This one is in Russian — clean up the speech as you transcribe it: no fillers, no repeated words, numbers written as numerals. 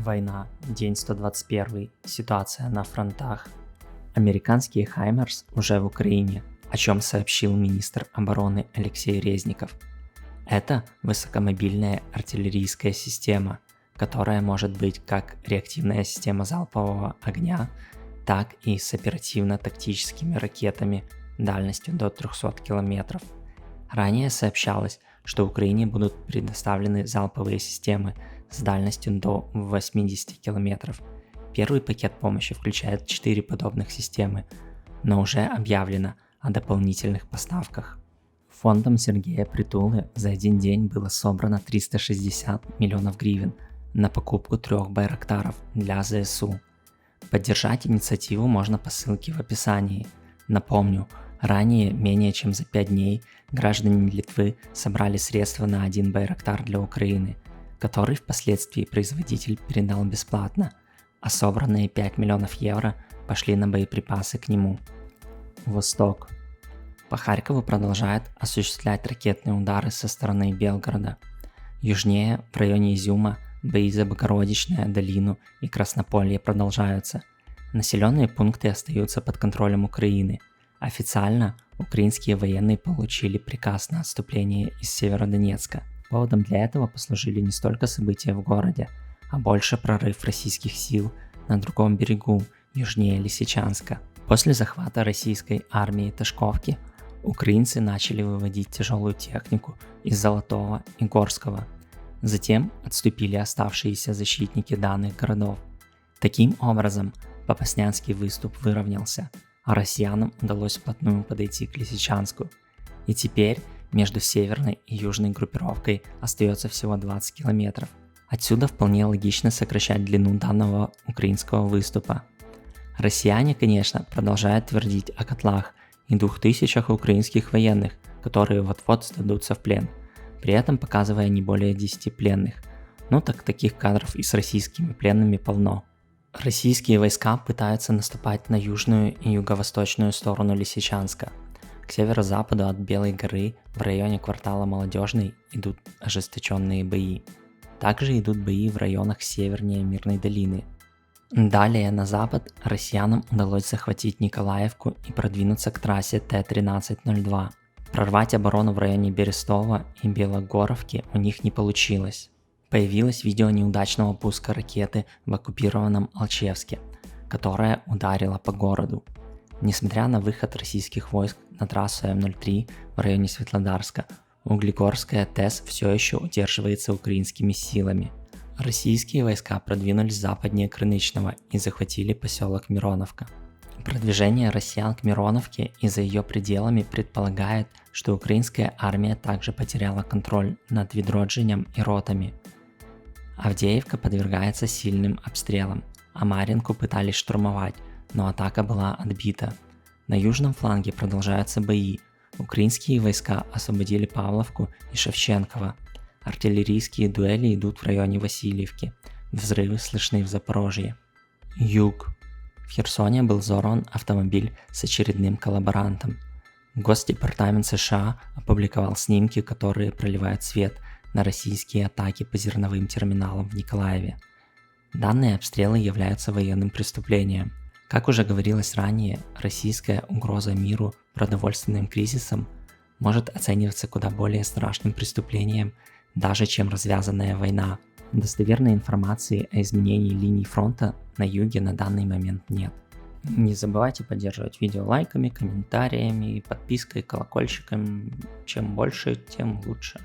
Война. День 121. Ситуация на фронтах. Американские «Хаймерс» уже в Украине, о чем сообщил министр обороны Алексей Резников. Это высокомобильная артиллерийская система, которая может быть как реактивная система залпового огня, так и с оперативно-тактическими ракетами дальностью до 300 км. Ранее сообщалось, что Украине будут предоставлены залповые системы с дальностью до 80 км. Первый пакет помощи включает 4 подобных системы, но уже объявлено о дополнительных поставках. Фондом Сергея Притулы за один день было собрано 360 миллионов гривен на покупку 3 байрактаров для ЗСУ. Поддержать инициативу можно по ссылке в описании. Напомню, ранее, менее чем за 5 дней, граждане Литвы собрали средства на 1 байрактар для Украины, который впоследствии производитель передал бесплатно, а собранные 5 миллионов евро пошли на боеприпасы к нему. Восток. По Харькову продолжают осуществлять ракетные удары со стороны Белгорода. Южнее, в районе Изюма, бои за Богородичное, Долину и Краснополье продолжаются. Населенные пункты остаются под контролем Украины. Официально украинские военные получили приказ на отступление из Северодонецка. Поводом для этого послужили не столько события в городе, а больше прорыв российских сил на другом берегу, южнее Лисичанска. После захвата российской армии Ташковки украинцы начали выводить тяжелую технику из Золотого и Горского. Затем отступили оставшиеся защитники данных городов. Таким образом, Попаснянский выступ выровнялся, а россиянам удалось вплотную подойти к Лисичанску. И теперь между северной и южной группировкой остается всего 20 километров. Отсюда вполне логично сокращать длину данного украинского выступа. Россияне, конечно, продолжают твердить о котлах и 2000 украинских военных, которые вот-вот сдадутся в плен, при этом показывая не более 10 пленных. Ну так таких кадров и с российскими пленными полно. Российские войска пытаются наступать на южную и юго-восточную сторону Лисичанска. К северо-западу от Белой горы в районе квартала Молодежный идут ожесточенные бои. Также идут бои в районах севернее Мирной долины. Далее на запад россиянам удалось захватить Николаевку и продвинуться к трассе Т-1302. Прорвать оборону в районе Берестова и Белогоровки у них не получилось. Появилось видео неудачного пуска ракеты в оккупированном Алчевске, которая ударила по городу. Несмотря на выход российских войск на трассу М-03 в районе Светлодарска, Углегорская ТЭС все еще удерживается украинскими силами. Российские войска продвинулись западнее Крынычного и захватили поселок Мироновка. Продвижение россиян к Мироновке и за ее пределами предполагает, что украинская армия также потеряла контроль над Відродженням и Ротами. Авдеевка подвергается сильным обстрелам, а Мар'їнку пытались штурмовать, но атака была отбита. На южном фланге продолжаются бои. Украинские войска освободили Павловку и Шевченково. Артиллерийские дуэли идут в районе Васильевки. Взрывы слышны в Запорожье. Юг. В Херсоне был взорван автомобиль с очередным коллаборантом. Госдепартамент США опубликовал снимки, которые проливают свет на российские атаки по зерновым терминалам в Николаеве. Данные обстрелы являются военным преступлением. Как уже говорилось ранее, российская угроза миру продовольственным кризисом может оцениваться куда более страшным преступлением, даже чем развязанная война. Достоверной информации о изменении линий фронта на юге на данный момент нет. Не забывайте поддерживать видео лайками, комментариями, подпиской, колокольчиком. Чем больше, тем лучше.